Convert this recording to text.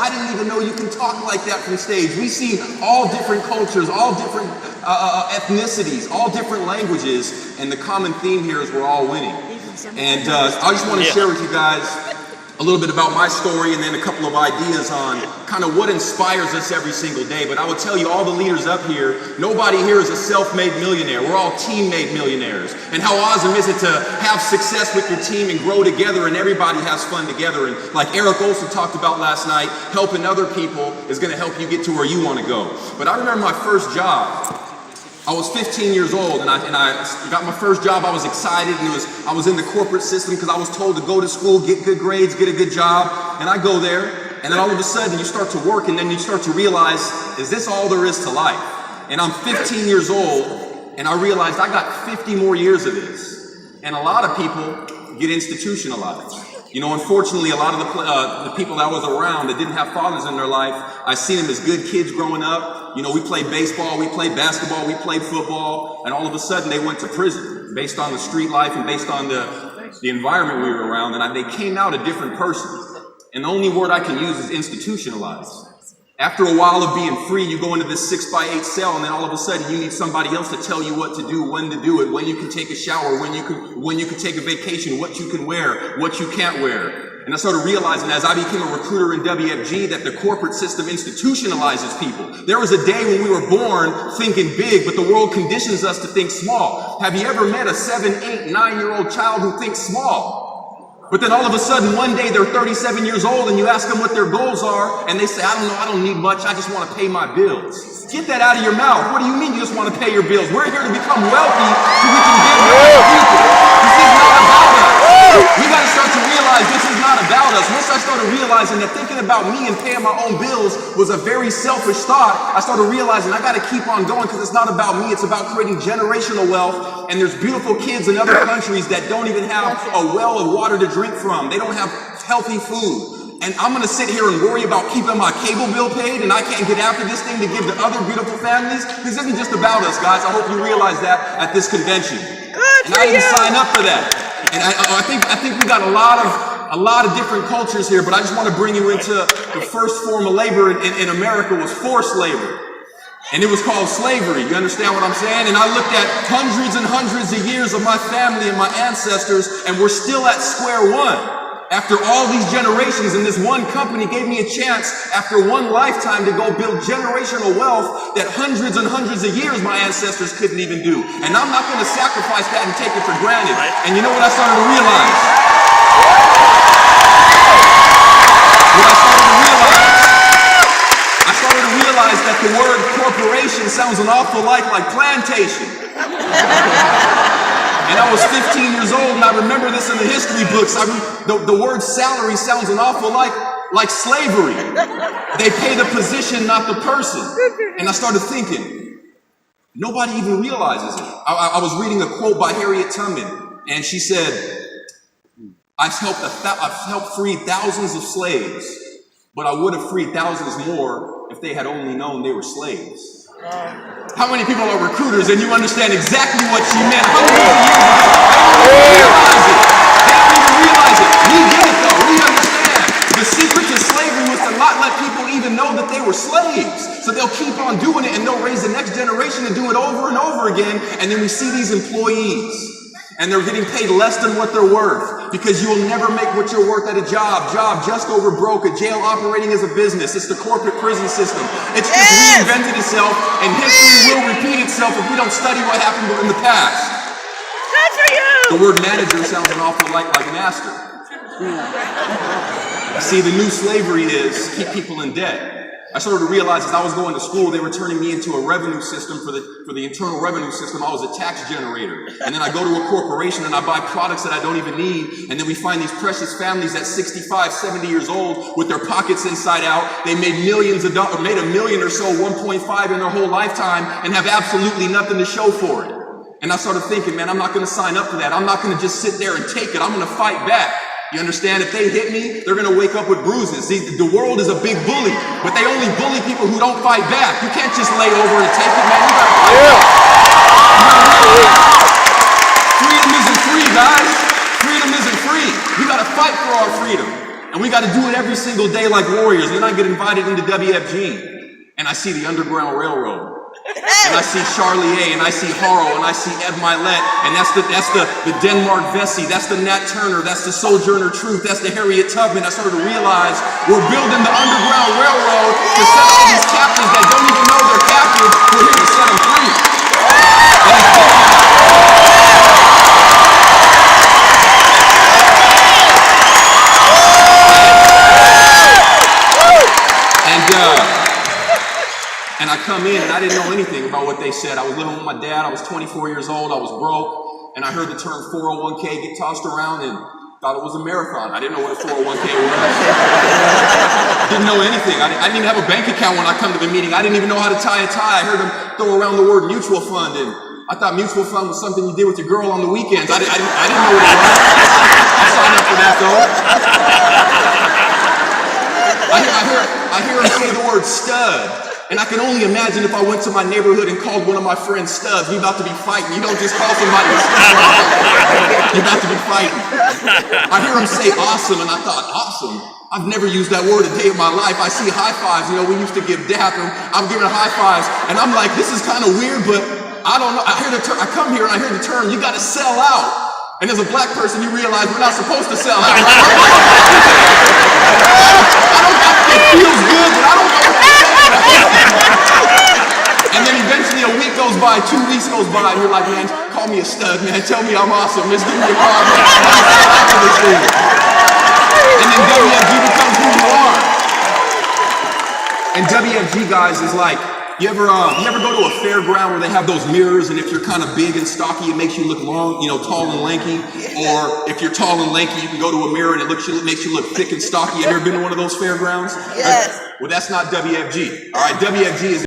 I didn't even know you can talk like that from stage. We see all different cultures, all different ethnicities, all different languages, and the common theme here is we're all winning. And I just want to share with you guys a little bit about my story and then a couple of ideas on kind of what inspires us every single day. But I will tell you, all the leaders up here, nobody here is a self-made millionaire. We're all team-made millionaires. And how awesome is it to have success with your team and grow together and everybody has fun together. And like Eric Olson talked about last night, helping other people is going to help you get to where you want to go. But I remember my first job. I was 15 years old and I got my first job. I was excited, and I was in the corporate system because I was told to go to school, get good grades, get a good job. And I go there, and then all of a sudden you start to work, and then you start to realize, is this all there is to life? And I'm 15 years old, and I realized I got 50 more years of this. And a lot of people get institutionalized. You know, unfortunately, a lot of the people that I was around that didn't have fathers in their life, I seen them as good kids growing up. You know, we played baseball, we played basketball, we played football, and all of a sudden they went to prison based on the street life and based on the environment we were around, and they came out a different person. And the only word I can use is institutionalized. After a while of being free, you go into this 6x8 cell, and then all of a sudden you need somebody else to tell you what to do, when to do it, when you can take a shower, when you can take a vacation, what you can wear, what you can't wear. And I started realizing as I became a recruiter in WFG that the corporate system institutionalizes people. There was a day when we were born thinking big, but the world conditions us to think small. Have you ever met a 7, 8, 9-year-old child who thinks small? But then all of a sudden, one day they're 37 years old and you ask them what their goals are, and they say, I don't know, I don't need much, I just want to pay my bills. Get that out of your mouth. What do you mean you just want to pay your bills? We're here to become wealthy so we can give to other people. This is not about us. We got to start to realize this is not about us. Once I started realizing that thinking about me and paying my own bills was a very selfish thought, I started realizing I got to keep on going because it's not about me, it's about creating generational wealth. And there's beautiful kids in other countries that don't even have a well of water to drink from. They don't have healthy food. And I'm going to sit here and worry about keeping my cable bill paid and I can't get after this thing to give to other beautiful families. This isn't just about us, guys. I hope you realize that at this convention. And I didn't sign up for that. And I think we got a lot of different cultures here, but I just want to bring you into the first form of labor in America was forced labor. And it was called slavery. You understand what I'm saying? And I looked at hundreds and hundreds of years of my family and my ancestors, and we're still at square one. After all these generations, and this one company gave me a chance after one lifetime to go build generational wealth that hundreds and hundreds of years my ancestors couldn't even do. And I'm not going to sacrifice that and take it for granted. And you know what I started to realize? I started to realize that the word corporation sounds an awful lot like plantation. And I was 15 years old, and I remember this in the history books. The word salary sounds an awful lot like slavery. They pay the position, not the person. And I started thinking, nobody even realizes it. I was reading a quote by Harriet Tubman, and she said, I've helped free thousands of slaves, but I would have freed thousands more if they had only known they were slaves. How many people are recruiters and you understand exactly what she meant hundreds of years ago? They don't even realize it. We get it though. We understand. The secret to slavery was to not let people even know that they were slaves. So they'll keep on doing it and they'll raise the next generation to do it over and over again. And then we see these employees and they're getting paid less than what they're worth because you will never make what you're worth at a job just over broke, a jail operating as a business. It's the corporate prison system. It's just reinvented itself, and history will repeat itself if we don't study what happened in the past. Good for you! The word manager sounds an awful lot like master. See, the new slavery is keep people in debt. I started to realize as I was going to school, they were turning me into a revenue system for the internal revenue system. I was a tax generator. And then I go to a corporation and I buy products that I don't even need. And then we find these precious families at 65, 70 years old with their pockets inside out. They made millions of dollars, made $1 million or so, 1.5 in their whole lifetime and have absolutely nothing to show for it. And I started thinking, man, I'm not going to sign up for that. I'm not going to just sit there and take it. I'm going to fight back. You understand? If they hit me, they're going to wake up with bruises. See, the world is a big bully, but they only bully people who don't fight back. You can't just lay over and take it, man. You got to fight back. Freedom isn't free, guys. Freedom isn't free. We got to fight for our freedom, and we got to do it every every single day like warriors. And then I get invited into WFG, and I see the Underground Railroad. And I see Charlie A, and I see Haro, and I see Ed Milet, and that's the Denmark Vesey, that's the Nat Turner, that's the Sojourner Truth, that's the Harriet Tubman. I started to realize we're building the Underground Railroad to set all these captives that don't even know they're captives. We're here to set them free. And I come in and I didn't know anything about what they said. I was living with my dad. I was 24 years old. I was broke. And I heard the term 401k get tossed around and thought it was a marathon. I didn't know what a 401k was. Didn't know anything. I didn't even have a bank account when I come to the meeting. I didn't even know how to tie a tie. I heard them throw around the word mutual fund, and I thought mutual fund was something you did with your girl on the weekends. I didn't know what it was. I signed up for that though. I hear them say the word stud. And I can only imagine if I went to my neighborhood and called one of my friends studs. We about to be fighting. You don't just call somebody a stud. You're about to be fighting. I hear him say awesome, and I thought, awesome? I've never used that word a day of my life. I see high fives. You know, we used to give dap, and I'm giving high fives. And I'm like, this is kind of weird, but I don't know. I come here and I hear the term, you got to sell out. And as a black person, you realize we're not supposed to sell out. Right? It feels good, but I don't know what to say. And then eventually a week goes by, 2 weeks goes by, and you're like, man, call me a stud, man. Tell me I'm awesome. Just give me a call, man. And then WFG becomes who you are. And WFG, guys, is like, you ever go to a fairground where they have those mirrors, and if you're kind of big and stocky, it makes you look long, you know, tall and lanky? Or if you're tall and lanky, you can go to a mirror and it makes you look thick and stocky. Have you ever been to one of those fairgrounds? Yes. Well, that's not WFG. All right, WFG is